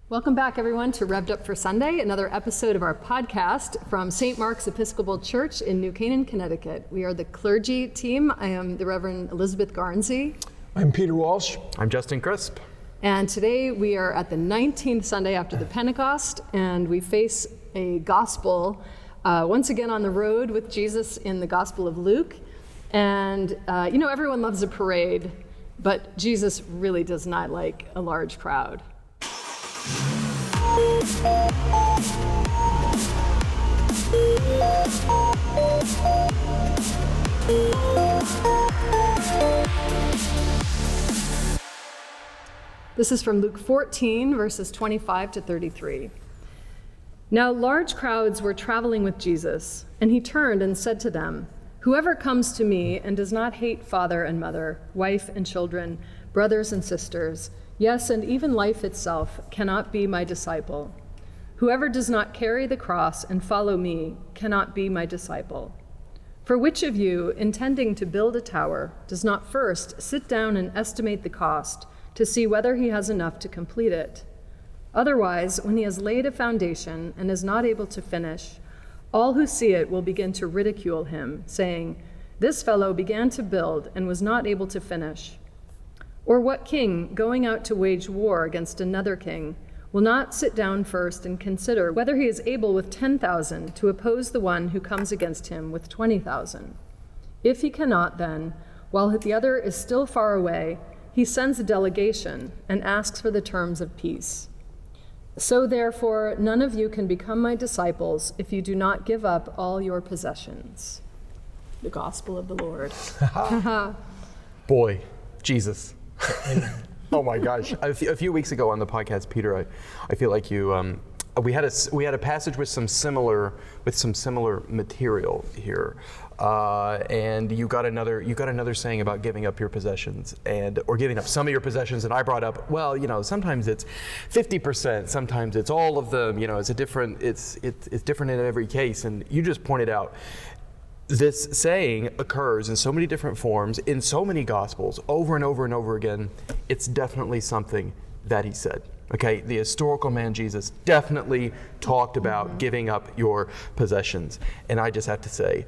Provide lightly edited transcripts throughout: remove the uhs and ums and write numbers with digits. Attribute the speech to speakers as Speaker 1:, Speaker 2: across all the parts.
Speaker 1: Welcome back, everyone, to Rev'd Up for Sunday, another episode of our podcast from St. Mark's Episcopal Church in New Canaan, Connecticut. We are the clergy team. I am the Reverend Elizabeth Garnsey.
Speaker 2: I'm Peter Walsh.
Speaker 3: I'm Justin Crisp.
Speaker 1: And today we are at the 19th Sunday after the Pentecost, and we face a gospel once again on the road with Jesus in the Gospel of Luke. And, everyone loves a parade, but Jesus really does not like a large crowd. This is from Luke 14, verses 25 to 33. Now large crowds were traveling with Jesus, and he turned and said to them, "Whoever comes to me and does not hate father and mother, wife and children, brothers and sisters, yes, and even life itself, cannot be my disciple. Whoever does not carry the cross and follow me cannot be my disciple. For which of you, intending to build a tower, does not first sit down and estimate the cost to see whether he has enough to complete it? Otherwise, when he has laid a foundation and is not able to finish, all who see it will begin to ridicule him, saying, 'This fellow began to build and was not able to finish.' Or what king, going out to wage war against another king, will not sit down first and consider whether he is able with 10,000 to oppose the one who comes against him with 20,000? If he cannot, then, while the other is still far away, he sends a delegation and asks for the terms of peace. So therefore, none of you can become my disciples if you do not give up all your possessions." The Gospel of the Lord.
Speaker 3: Boy, Jesus. Oh my gosh! A few weeks ago on the podcast, Peter, I feel like you we had a passage with some similar material here, and you got another saying about giving up your possessions or giving up some of your possessions, and I brought up, well, sometimes it's 50%, sometimes it's all of them. It's different in every case, and you just pointed out. This saying occurs in so many different forms, in so many Gospels, over and over and over again. It's definitely something that he said. Okay, the historical man Jesus definitely talked about giving up your possessions. And I just have to say,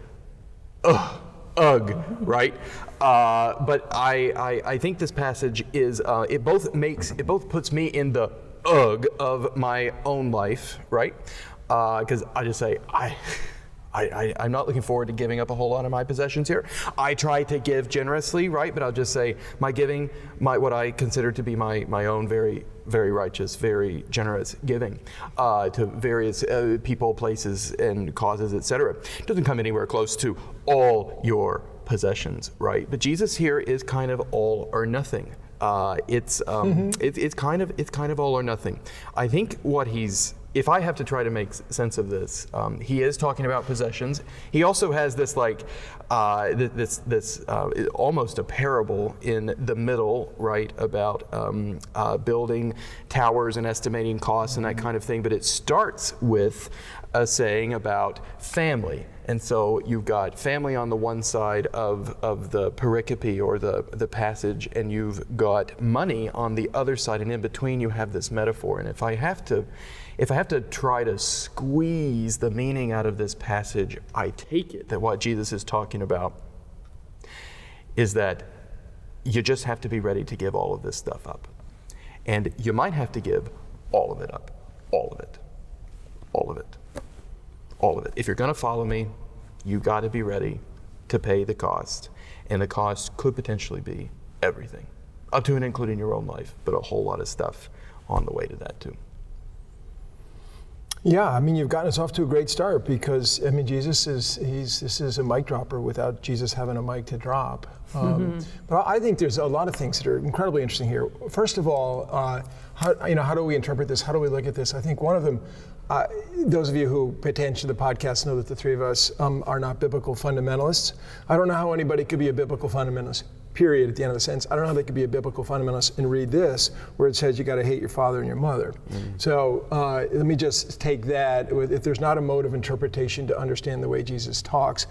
Speaker 3: ugh, right? But I think this passage is, it both puts me in the ugh of my own life, right? Because I just say, I'm not looking forward to giving up a whole lot of my possessions here. I try to give generously, right? But I'll just say my giving, what I consider to be my own very, very righteous, very generous giving to various people, places, and causes, etc. doesn't come anywhere close to all your possessions, right? But Jesus here is kind of all or nothing. It's kind of all or nothing. I think if I have to try to make sense of this, he is talking about possessions. He also has this almost a parable in the middle, right, about building towers and estimating costs and that kind of thing. But it starts with a saying about family. And so you've got family on the one side of the pericope or the passage, and you've got money on the other side, and in between you have this metaphor. And if I have to try to squeeze the meaning out of this passage, I take it that what Jesus is talking about is that you just have to be ready to give all of this stuff up. And you might have to give all of it up. All of it. All of it. All of it. If you're going to follow me, you got to be ready to pay the cost. And the cost could potentially be everything, up to and including your own life, but a whole lot of stuff on the way to that too.
Speaker 2: Yeah, you've gotten us off to a great start because, this is a mic dropper without Jesus having a mic to drop. But I think there's a lot of things that are incredibly interesting here. First of all, how do we interpret this? How do we look at this? I think one of them, those of you who pay attention to the podcast know that the three of us are not biblical fundamentalists. I don't know how anybody could be a biblical fundamentalist, period, at the end of the sentence. I don't know how they could be a biblical fundamentalist and read this where it says you got to hate your father and your mother. So let me just take that. If there's not a mode of interpretation to understand the way Jesus talks,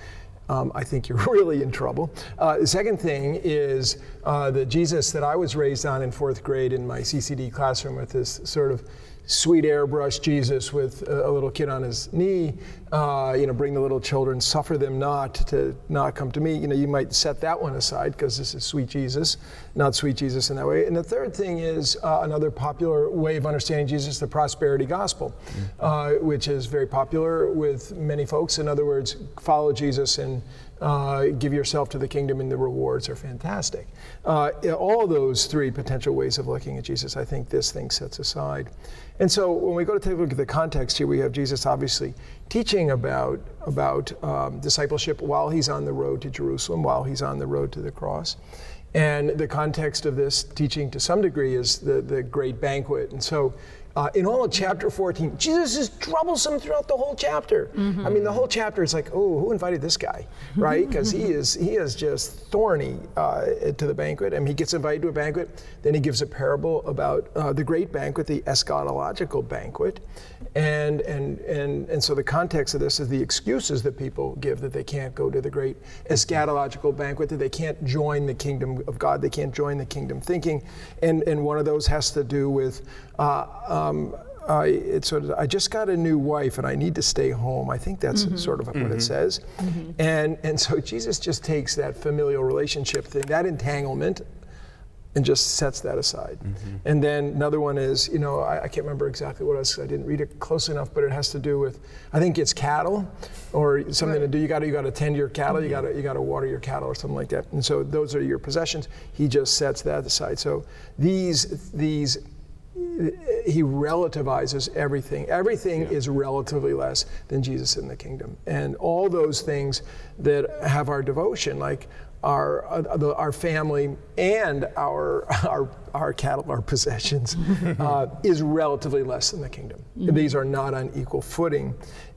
Speaker 2: I think you're really in trouble. The second thing is the Jesus that I was raised on in fourth grade in my CCD classroom with this sort of sweet airbrush Jesus with a little kid on his knee, bring the little children, suffer them not to not come to me. You might set that one aside because this is sweet Jesus, not sweet Jesus in that way. And the third thing is another popular way of understanding Jesus, the prosperity gospel, which is very popular with many folks. In other words, follow Jesus and give yourself to the kingdom, and the rewards are fantastic. All those three potential ways of looking at Jesus, I think this thing sets aside. And so when we go to take a look at the context here, we have Jesus obviously teaching about discipleship while he's on the road to Jerusalem, while he's on the road to the cross. And the context of this teaching to some degree is the great banquet. And so in all of chapter 14, Jesus is troublesome throughout the whole chapter. I mean, the whole chapter is like, oh, who invited this guy, right? Because he is just thorny to the banquet. I mean, he gets invited to a banquet, then he gives a parable about the great banquet, the eschatological banquet. And so the context of this is the excuses that people give that they can't go to the great eschatological banquet, that they can't join the kingdom of God, they can't join the kingdom thinking. And one of those has to do with I just got a new wife and I need to stay home. I think that's sort of what it says. And so Jesus just takes that familial relationship thing, that entanglement, and just sets that aside. And then another one is, I can't remember exactly what it was, I didn't read it close enough, but it has to do with, I think it's cattle or something to do. You got to tend your cattle, you got to water your cattle or something like that. And so those are your possessions. He just sets that aside. So these he relativizes everything. Everything is relatively less than Jesus in the kingdom. And all those things that have our devotion, like our family and our cattle, our possessions, is relatively less than the kingdom. These are not on equal footing.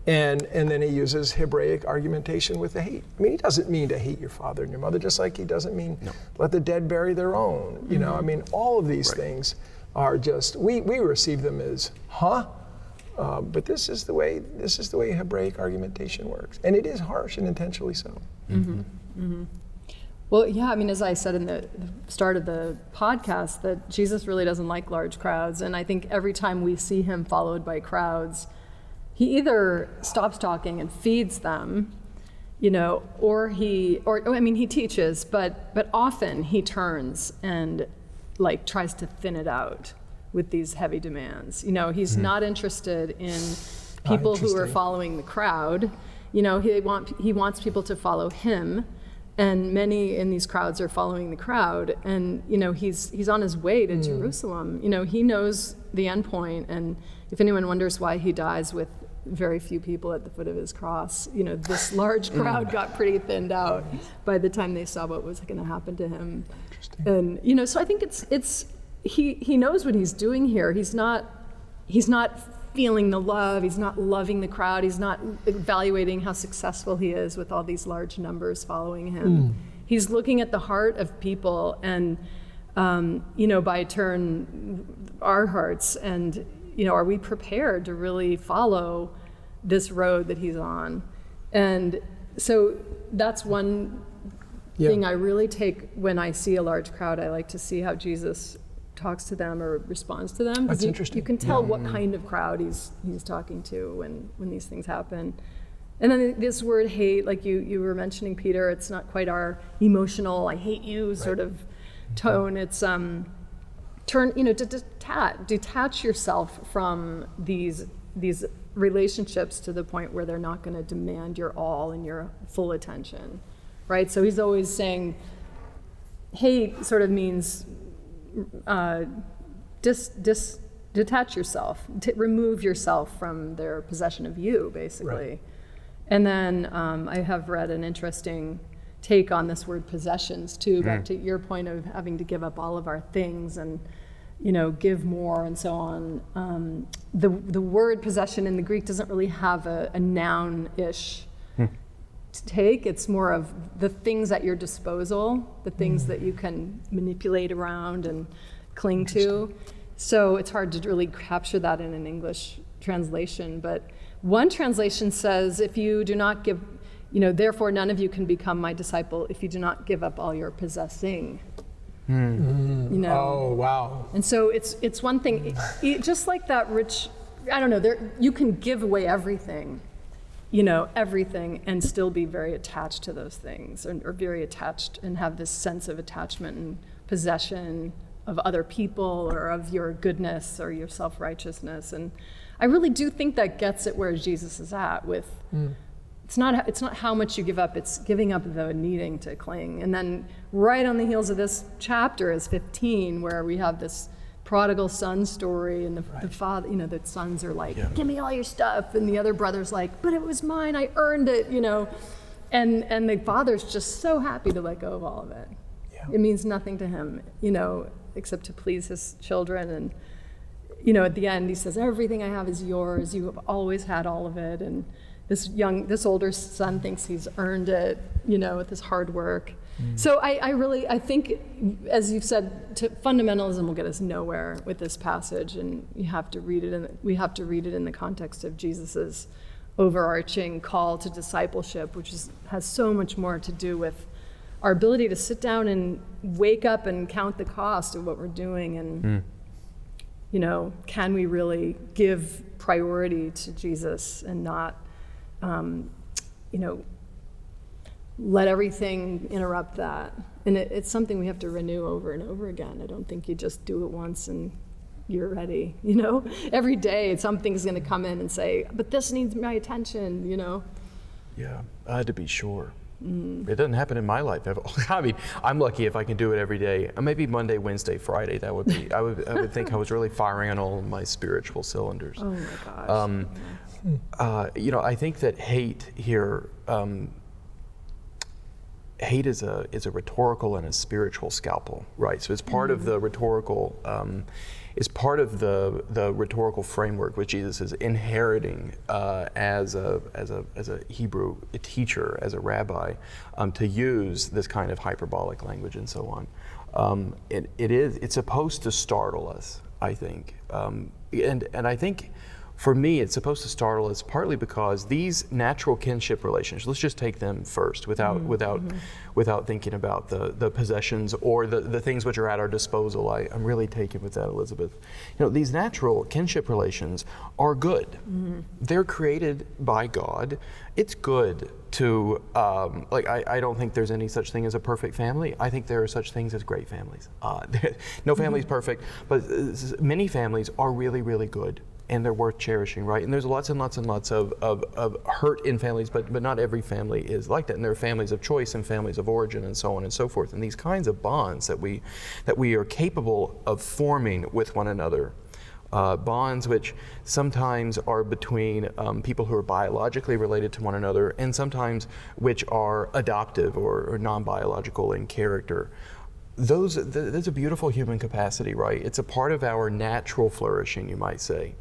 Speaker 2: And then he uses Hebraic argumentation with the hate. I mean, he doesn't mean to hate your father and your mother, just like he doesn't mean let the dead bury their own. I mean, all of these things are just, we receive them as, but this is the way Hebraic argumentation works. And it is harsh and intentionally so.
Speaker 1: Well, yeah, I mean, as I said in the start of the podcast, that Jesus really doesn't like large crowds. And I think every time we see him followed by crowds, he either stops talking and feeds them, or he teaches, but often he turns and tries to thin it out with these heavy demands. He's not interested in people who are following the crowd. He wants people to follow him. And many in these crowds are following the crowd, and he's on his way to Jerusalem. He knows the end point, and if anyone wonders why he dies with very few people at the foot of his cross, this large crowd got pretty thinned out by the time they saw what was going to happen to him. And so I think he knows what he's doing here. He's not feeling the love. He's not loving the crowd. He's not evaluating how successful he is with all these large numbers following him. He's looking at the heart of people and, by turn, our hearts. And, are we prepared to really follow this road that he's on? And so that's one thing I really take when I see a large crowd. I like to see how Jesus talks to them or responds to them.
Speaker 2: That's interesting.
Speaker 1: You can tell what kind of crowd he's talking to when these things happen. And then this word hate, like you were mentioning, Peter, it's not quite our emotional "I hate you" sort of tone. It's to detach yourself from these relationships to the point where they're not going to demand your all and your full attention, right? So he's always saying hate sort of means detach yourself, remove yourself from their possession of you, basically. Right. And then I have read an interesting take on this word possessions too, back to your point of having to give up all of our things and give more and so on. The word possession in the Greek doesn't really have a noun-ish take. It's more of the things at your disposal, the things that you can manipulate around and cling to. So it's hard to really capture that in an English translation. But one translation says, if you do not give, therefore none of you can become my disciple if you do not give up all your possessing. You know?
Speaker 2: Oh, wow.
Speaker 1: And so it's one thing, just like that rich, I don't know, you can give away everything, you know, everything, and still be very attached to those things, or very attached and have this sense of attachment and possession of other people or of your goodness or your self-righteousness. And I really do think that gets at where Jesus is at with, it's not how much you give up, it's giving up the needing to cling. And then right on the heels of this chapter is 15, where we have this prodigal son story, and the father, you know, the sons are like, give me all your stuff, and the other brother's like, but it was mine, I earned it, you know. And the father's just so happy to let go of all of it. It means nothing to him, you know, except to please his children. And, you know, at the end he says, everything I have is yours, you have always had all of it. And this older son thinks he's earned it, you know, with his hard work. So I think, as you've said, fundamentalism will get us nowhere with this passage, and we have to read it in the context of Jesus's overarching call to discipleship, which has so much more to do with our ability to sit down and wake up and count the cost of what we're doing, and you know, can we really give priority to Jesus and not, you know, let everything interrupt that. And it's something we have to renew over and over again. I don't think you just do it once and you're ready, you know? Every day something's gonna come in and say, but this needs my attention, you know? Yeah,
Speaker 3: To be sure. It doesn't happen in my life. I mean, I'm lucky if I can do it every day. Maybe Monday, Wednesday, Friday. That would be. I would think I was really firing on all of my spiritual cylinders.
Speaker 1: Oh my gosh.
Speaker 3: You know, I think that hate here. Hate is a rhetorical and a spiritual scalpel, right? So it's part of the rhetorical. Is part of the rhetorical framework which Jesus is inheriting as a Hebrew teacher, as a rabbi, to use this kind of hyperbolic language and so on. It's supposed to startle us, I think, and I think. For me, it's supposed to startle us partly because these natural kinship relationships, let's just take them first without thinking about the possessions or the things which are at our disposal. I'm really taken with that, Elizabeth. You know, these natural kinship relations are good. They're created by God. It's good to, I don't think there's any such thing as a perfect family. I think there are such things as great families. No family's perfect, but many families are really, really good. And they're worth cherishing, right? And there's lots and lots and lots of hurt in families, but not every family is like that. And there are families of choice and families of origin and so on and so forth. And these kinds of bonds that we are capable of forming with one another, bonds which sometimes are between people who are biologically related to one another, and sometimes which are adoptive or non-biological in character. That's a beautiful human capacity, right? It's a part of our natural flourishing, you might say.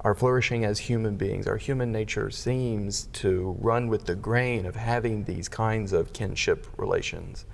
Speaker 3: Our flourishing as human beings, our human nature seems to run with the grain of having these kinds of kinship relations.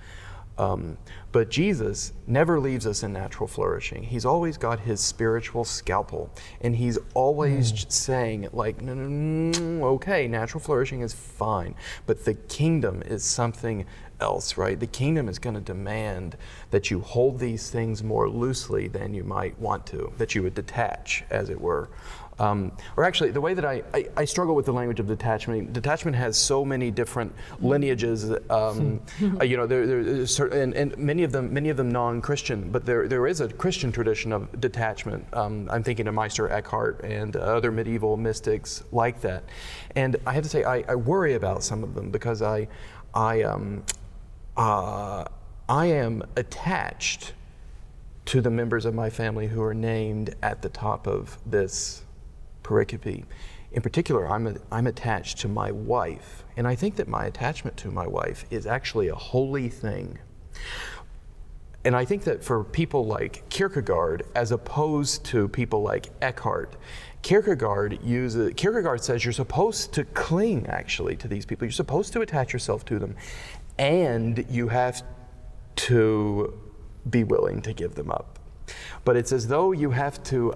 Speaker 3: But Jesus never leaves us in natural flourishing. He's always got his spiritual scalpel, and he's always saying, like, no, okay, natural flourishing is fine, but the kingdom is something else, right? The kingdom is going to demand that you hold these things more loosely than you might want to, that you would detach, as it were. Or actually, the way that I struggle with the language of detachment. Detachment has so many different lineages. You know, there's certain, and many of them non-Christian. But there is a Christian tradition of detachment. I'm thinking of Meister Eckhart and other medieval mystics like that. And I have to say, I worry about some of them because I am attached to the members of my family who are named at the top of this pericope. In particular, I'm attached to my wife, and I think that my attachment to my wife is actually a holy thing. And I think that for people like Kierkegaard, as opposed to people like Eckhart, Kierkegaard says you're supposed to cling actually to these people. You're supposed to attach yourself to them, and you have to be willing to give them up. But it's as though you have to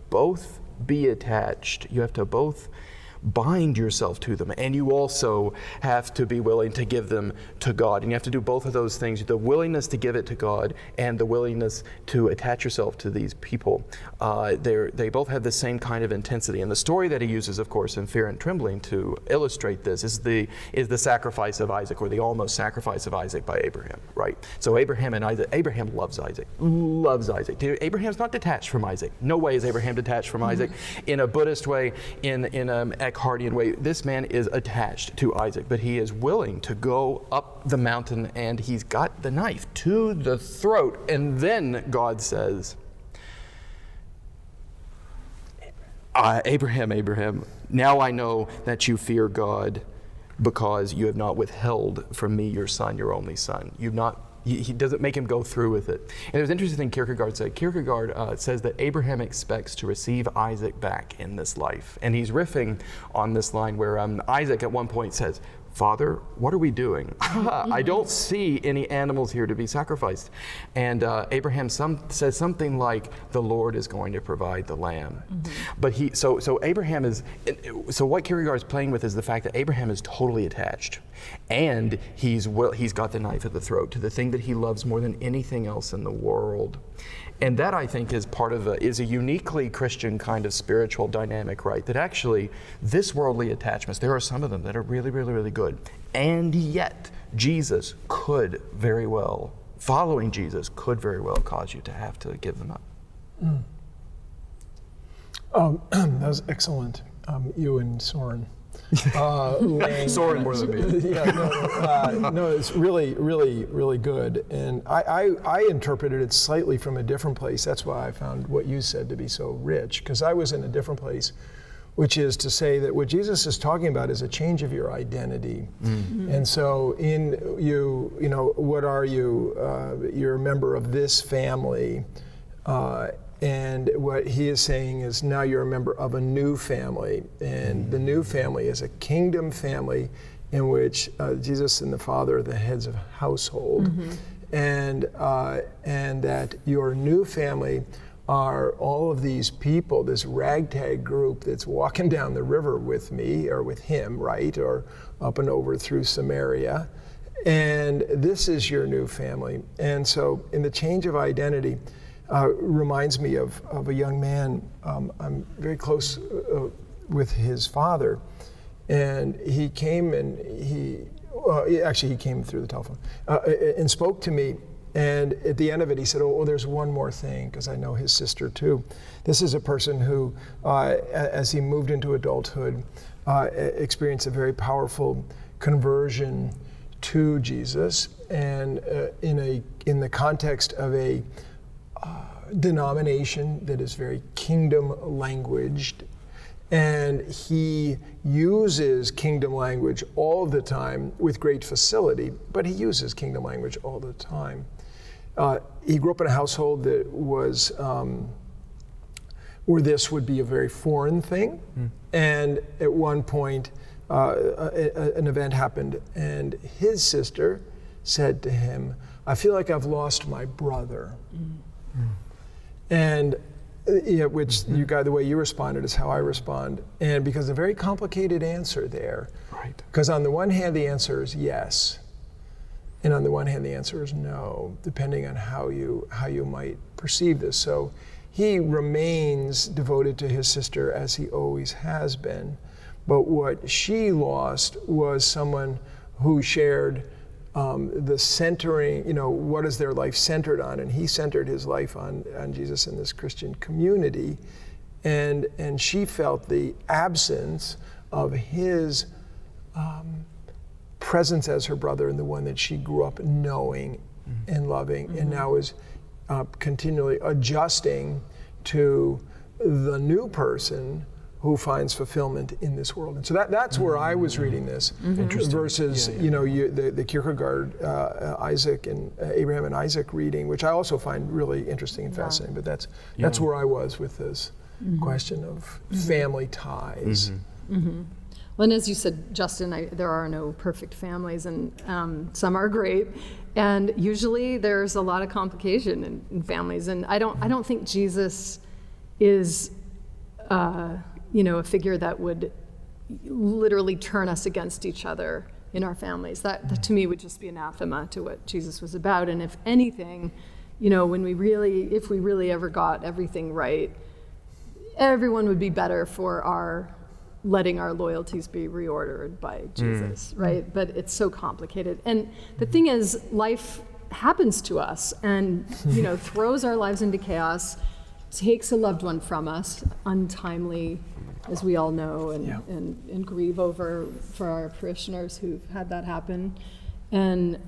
Speaker 3: both be attached. You have to both bind yourself to them, and you also have to be willing to give them to God. And you have to do both of those things, the willingness to give it to God and the willingness to attach yourself to these people. They both have the same kind of intensity. And the story that he uses, of course, in Fear and Trembling to illustrate this is the sacrifice of Isaac, or the almost sacrifice of Isaac by Abraham, right? So Abraham loves Isaac, loves Isaac. Abraham's not detached from Isaac. No way is Abraham detached from Isaac. In a Buddhist way, in an Eckhartian way, this man is attached to Isaac, but he is willing to go up the mountain, and he's got the knife to the throat. And then God says, Abraham, Abraham, now I know that you fear God, because you have not withheld from me your son, your only son. He doesn't make him go through with it. And there's an interesting thing Kierkegaard said. Kierkegaard says that Abraham expects to receive Isaac back in this life. And he's riffing on this line where Isaac at one point says, Father, what are we doing? I don't see any animals here to be sacrificed. And Abraham says something like, the Lord is going to provide the lamb. But so Abraham is, so what Kierkegaard is playing with is the fact that Abraham is totally attached. And he's got the knife at the throat to the thing that he loves more than anything else in the world. And that, I think, is part of is a uniquely Christian kind of spiritual dynamic, right? That actually, this worldly attachments, there are some of them that are really, really, really good. And yet, Jesus could very well, following Jesus could very well cause you to have to give them up.
Speaker 2: That was excellent. You and Soren.
Speaker 3: Soren more than me.
Speaker 2: No, it's really, really, really good. And I interpreted it slightly from a different place. That's why I found what you said to be so rich, because I was in a different place, which is to say that what Jesus is talking about is a change of your identity. And so what are you? You're a member of this family. And what he is saying is now you're a member of a new family. And the new family is a kingdom family in which Jesus and the Father are the heads of household. And that your new family are all of these people, this ragtag group that's walking down the river with me or with him, right? Or up and over through Samaria. And this is your new family. And so in the change of identity, reminds me of a young man. I'm very close with his father, and he came and he came through the telephone and spoke to me. And at the end of it, he said, "Oh, there's one more thing," because I know his sister too. This is a person who, as he moved into adulthood, experienced a very powerful conversion to Jesus, and in the context of a denomination that is very kingdom languaged, and he uses kingdom language all the time with great facility, but he uses kingdom language all the time. He grew up in a household that was where this would be a very foreign thing, and at one point an event happened, and his sister said to him, "I feel like I've lost my brother." And which the way you responded is how I respond. And because a very complicated answer there.
Speaker 3: Right.
Speaker 2: Because on the one hand, the answer is yes. And on the one hand, the answer is no, depending on how you might perceive this. So he remains devoted to his sister as he always has been. But what she lost was someone who shared the centering, what is their life centered on? And he centered his life on Jesus and this Christian community. And she felt the absence of his presence as her brother, and the one that she grew up knowing and loving, and now is continually adjusting to the new person who finds fulfillment in this world. And so that's where I was reading this, versus the Kierkegaard Isaac and Abraham and Isaac reading, which I also find really interesting and fascinating. But that's where I was with this question of family ties.
Speaker 1: Well, and as you said, Justin, there are no perfect families, and some are great, and usually there's a lot of complication in families. And I don't think Jesus is a figure that would literally turn us against each other in our families. That to me would just be anathema to what Jesus was about. And if anything, if we really ever got everything right, everyone would be better for letting our loyalties be reordered by Jesus, right? But it's so complicated. And the thing is, life happens to us and, throws our lives into chaos, takes a loved one from us untimely, as we all know, and grieve over for our parishioners who've had that happen. And,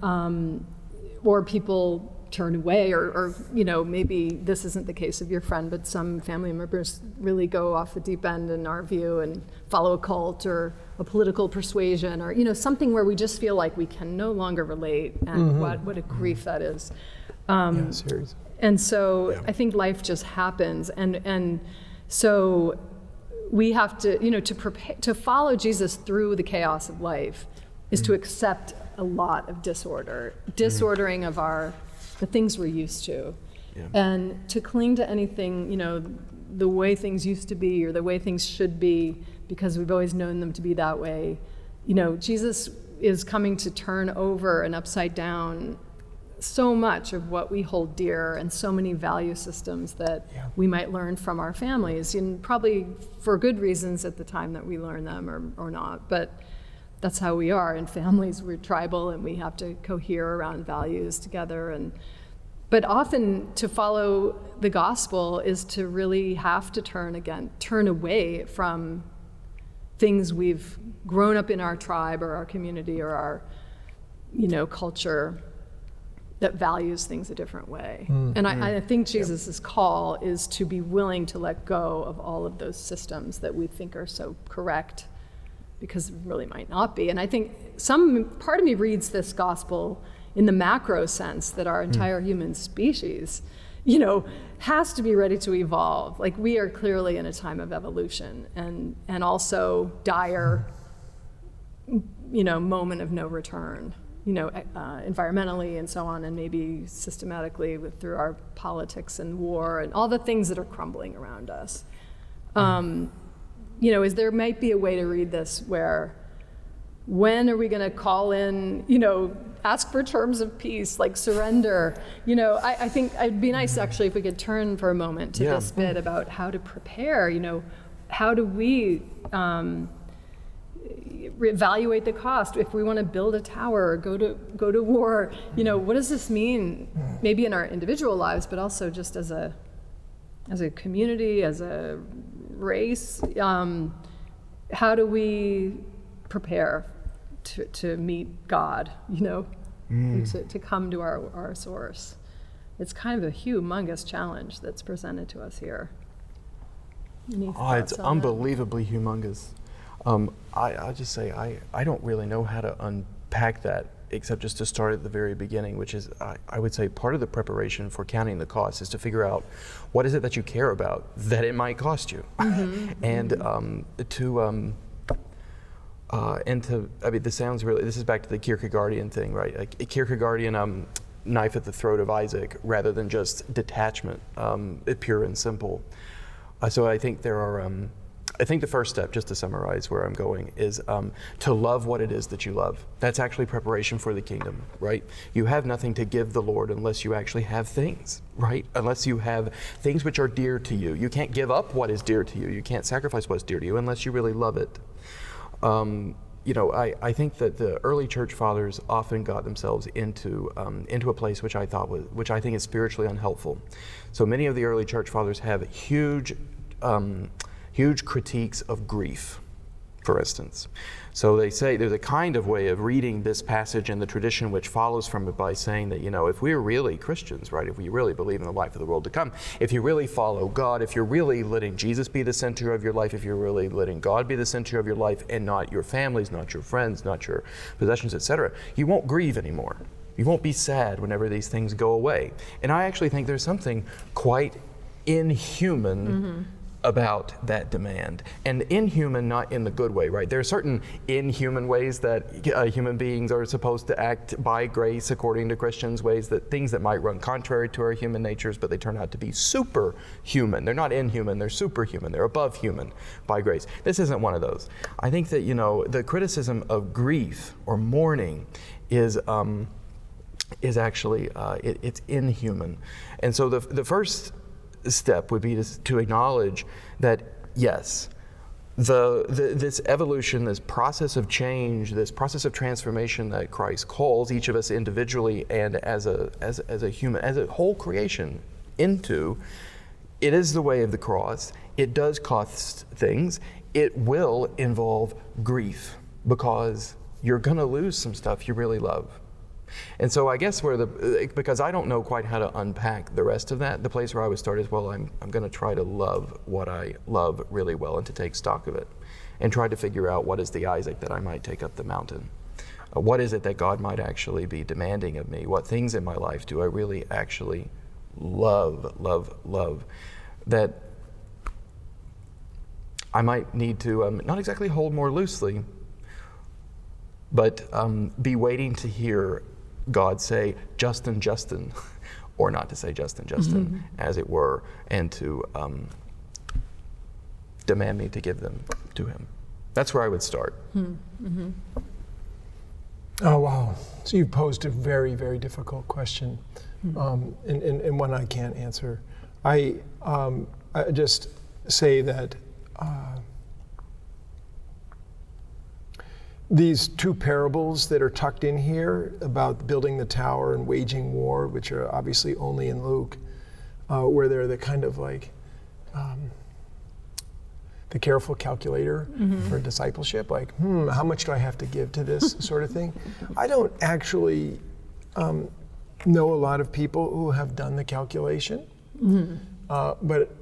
Speaker 1: or people turn away, or maybe this isn't the case of your friend, but some family members really go off the deep end in our view and follow a cult or a political persuasion, or something where we just feel like we can no longer relate, and what a grief that is.
Speaker 2: Serious.
Speaker 1: And so I think life just happens, and so we have to to prepare to follow Jesus through the chaos of life is to accept a lot of disordering of the things we're used to, and to cling to anything, the way things used to be or the way things should be, because we've always known them to be that way. Jesus is coming to turn over and upside down so much of what we hold dear, and so many value systems that we might learn from our families, and probably for good reasons at the time that we learn them, or not. But that's how we are in families. We're tribal, and we have to cohere around values together. But often to follow the gospel is to really have to turn away from things we've grown up in our tribe or our community or our, culture that values things a different way. And I think Jesus' call is to be willing to let go of all of those systems that we think are so correct, because it really might not be. And I think part of me reads this gospel in the macro sense that our entire human species, has to be ready to evolve. Like, we are clearly in a time of evolution and also dire, moment of no return, environmentally and so on, and maybe systematically through our politics and war and all the things that are crumbling around us. There might be a way to read this where, when are we going to call in, ask for terms of peace, like surrender? I think it'd be nice actually if we could turn for a moment to this bit about how to prepare. How do we evaluate the cost if we want to build a tower or go to war? What does this mean? Maybe in our individual lives, but also just as a community, as a race. How do we prepare to meet God, to come to our source? It's kind of a humongous challenge that's presented to us here.
Speaker 3: It's unbelievably humongous. I'll just say I don't really know how to unpack that, except just to start at the very beginning, which is, I would say, part of the preparation for counting the cost is to figure out what is it that you care about that it might cost you. This is back to the Kierkegaardian thing, right? Like Kierkegaardian knife at the throat of Isaac, rather than just detachment, pure and simple. So I think I think the first step, just to summarize where I'm going, is to love what it is that you love. That's actually preparation for the kingdom, right? You have nothing to give the Lord unless you actually have things, right? Unless you have things which are dear to you. You can't give up what is dear to you. You can't sacrifice what's dear to you unless you really love it. I think that the early church fathers often got themselves into a place which I think is spiritually unhelpful. So many of the early church fathers have huge critiques of grief, for instance. So they say there's a kind of way of reading this passage and the tradition which follows from it by saying that, if we're really Christians, right, if we really believe in the life of the world to come, if you really follow God, if you're really letting Jesus be the center of your life, if you're really letting God be the center of your life and not your families, not your friends, not your possessions, etc., you won't grieve anymore. You won't be sad whenever these things go away. And I actually think there's something quite inhuman about that demand. And inhuman, not in the good way, right? There are certain inhuman ways that human beings are supposed to act by grace, according to Christians, things that might run contrary to our human natures, but they turn out to be superhuman. They're not inhuman, they're superhuman. They're above human by grace. This isn't one of those. I think that, the criticism of grief or mourning is actually, it's inhuman. And so the first step would be to acknowledge that, yes, this evolution, this process of change, this process of transformation that Christ calls each of us individually and as a human, as a whole creation into, it is the way of the cross. It does cost things. It will involve grief because you're going to lose some stuff you really love. And so I guess because I don't know quite how to unpack the rest of that, the place where I would start is, well, I'm going to try to love what I love really well and to take stock of it and try to figure out what is the Isaac that I might take up the mountain. What is it that God might actually be demanding of me? What things in my life do I really actually love that I might need to not exactly hold more loosely, but be waiting to hear God say, Justin, or not to say Justin, as it were, and to demand me to give them to him. That's where I would start.
Speaker 2: Oh, wow. So you posed a very, very difficult question, and one I can't answer. I just say that these two parables that are tucked in here about building the tower and waging war, which are obviously only in Luke, where they're the kind of like the careful calculator for discipleship, like, how much do I have to give to this sort of thing? I don't actually know a lot of people who have done the calculation, but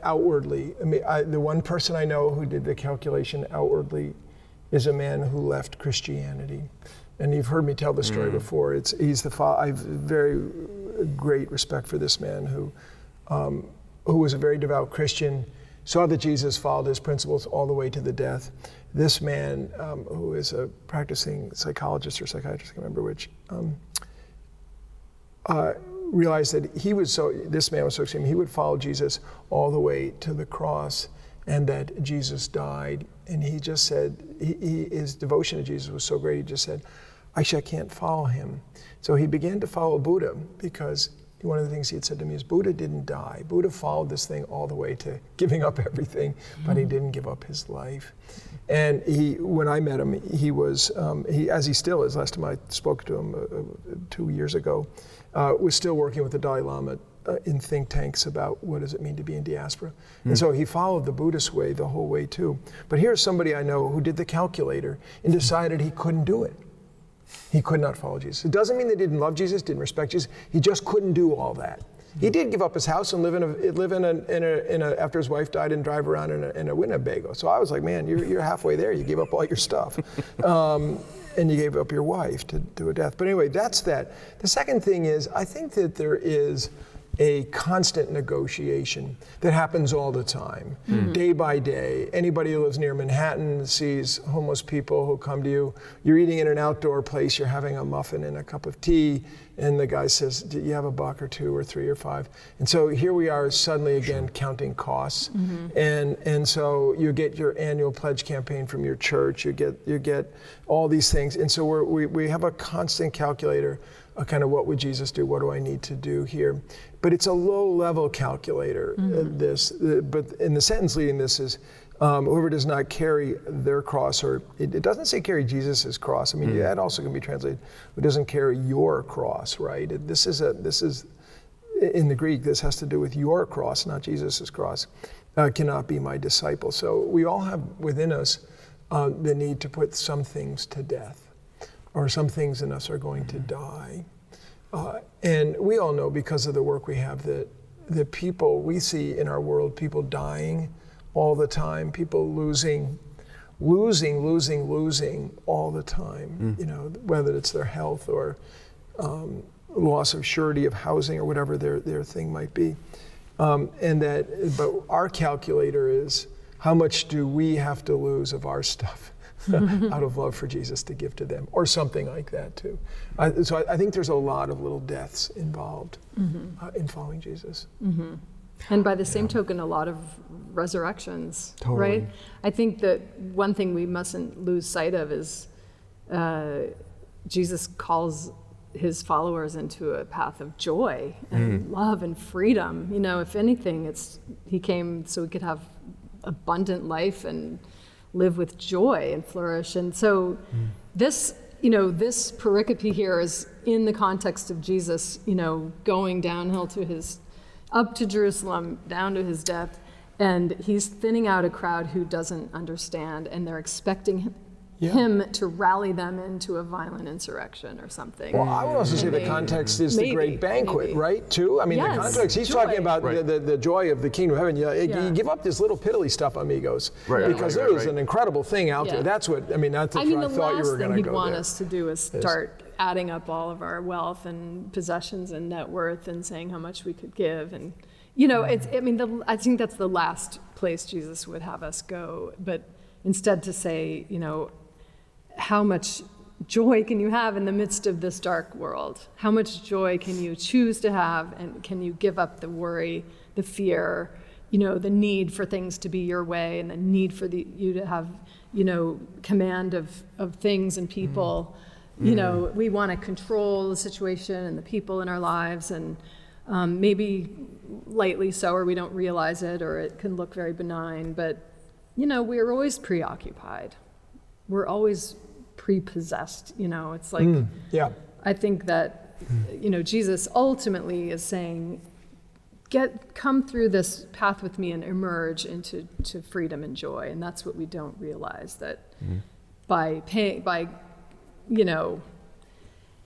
Speaker 2: outwardly, I mean, the one person I know who did the calculation outwardly is a man who left Christianity. And you've heard me tell the story before. He's the father. I have very great respect for this man who was a very devout Christian, saw that Jesus followed his principles all the way to the death. This man, who is a practicing psychologist or psychiatrist, I can't remember which, realized that this man was so extreme, he would follow Jesus all the way to the cross, and that Jesus died. And he just said, his devotion to Jesus was so great, he just said, actually, I can't follow him. So he began to follow Buddha, because one of the things he had said to me is, Buddha didn't die. Buddha followed this thing all the way to giving up everything, but he didn't give up his life. And when I met him, he was, as he still is, last time I spoke to him 2 years ago, was still working with the Dalai Lama in think tanks about what does it mean to be in diaspora. And so he followed the Buddhist way the whole way too. But here's somebody I know who did the calculator and decided he couldn't do it. He could not follow Jesus. It doesn't mean they didn't love Jesus, didn't respect Jesus. He just couldn't do all that. He did give up his house and live in a after his wife died, and drive around in a Winnebago. So I was like, man, you're halfway there. You gave up all your stuff. And you gave up your wife to a death. But anyway, that's that. The second thing is, I think that there is a constant negotiation that happens all the time, day by day. Anybody who lives near Manhattan sees homeless people who come to you. You're eating in an outdoor place, you're having a muffin and a cup of tea, and the guy says, do you have $1 or $2 or $3 or $5? And so here we are suddenly again counting costs. And so you get your annual pledge campaign from your church, you get all these things. And so we have a constant calculator, kind of what would Jesus do? What do I need to do here? But it's a low-level calculator, but in the sentence leading this is, whoever does not carry their cross, or it doesn't say carry Jesus' cross. I mean, that also can be translated, who doesn't carry your cross, right? This is in the Greek, this has to do with your cross, not Jesus' cross, cannot be my disciple. So we all have within us the need to put some things to death, or some things in us are going to die. And we all know, because of the work we have, that the people we see in our world, people dying all the time, people losing all the time, whether it's their health or loss of surety of housing or whatever their thing might be. But our calculator is, how much do we have to lose of our stuff out of love for Jesus to give to them, or something like that too. So I think there's a lot of little deaths involved in following Jesus.
Speaker 1: Mm-hmm. And by the same token, a lot of resurrections, right? I think that one thing we mustn't lose sight of is Jesus calls his followers into a path of joy and love and freedom. You know, if anything, he came so we could have abundant life and live with joy and flourish. And so this pericope here is in the context of Jesus, going downhill up to Jerusalem, down to his death, and he's thinning out a crowd who doesn't understand, and they're expecting him to rally them into a violent insurrection or something.
Speaker 2: Well, I would also say the context is the great banquet, right, too? I mean, the context, he's talking about the joy of the kingdom of heaven. You give up this little piddly stuff, amigos, because there is an incredible thing out there. That's what, that's what I thought you were going to go there.
Speaker 1: The last thing he'd want us to do is start adding up all of our wealth and possessions and net worth and saying how much we could give. And, I think that's the last place Jesus would have us go. But instead to say, how much joy can you have in the midst of this dark world? How much joy can you choose to have, and can you give up the worry, the fear, the need for things to be your way, and the need for you to have, command of things and people. We want to control the situation and the people in our lives, and maybe lightly so, or we don't realize it, or it can look very benign, but we're always preoccupied. We're always prepossessed, it's like, I think that, Jesus ultimately is saying, come through this path with me and emerge into freedom and joy. And that's what we don't realize, that by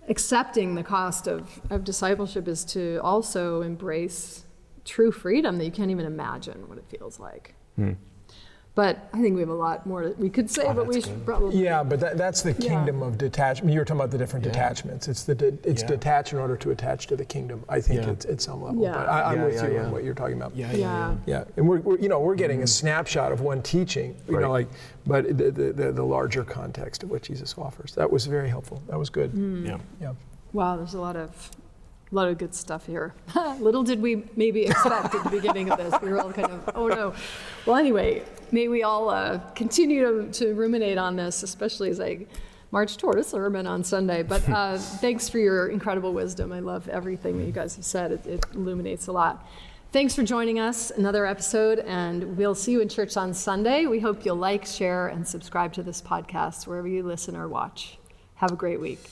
Speaker 1: accepting the cost of discipleship is to also embrace true freedom that you can't even imagine what it feels like. But I think we have a lot more that we could say, but we should probably...
Speaker 2: Yeah, but that's the kingdom of detachment. You were talking about the different detachments. It's detached in order to attach to the kingdom, I think, at some level. But I'm with you on what you're talking about.
Speaker 1: Yeah.
Speaker 2: And we're getting a snapshot of one teaching, but the larger context of what Jesus offers. That was very helpful. That was good. Yeah.
Speaker 1: Wow, there's a lot of good stuff here. Little did we maybe expect at the beginning of this. We were all kind of, oh no. Well, anyway, may we all continue to ruminate on this, especially as I march toward a sermon on Sunday. But thanks for your incredible wisdom. I love everything that you guys have said. It illuminates a lot. Thanks for joining us, another episode, and we'll see you in church on Sunday. We hope you'll like, share, and subscribe to this podcast wherever you listen or watch. Have a great week.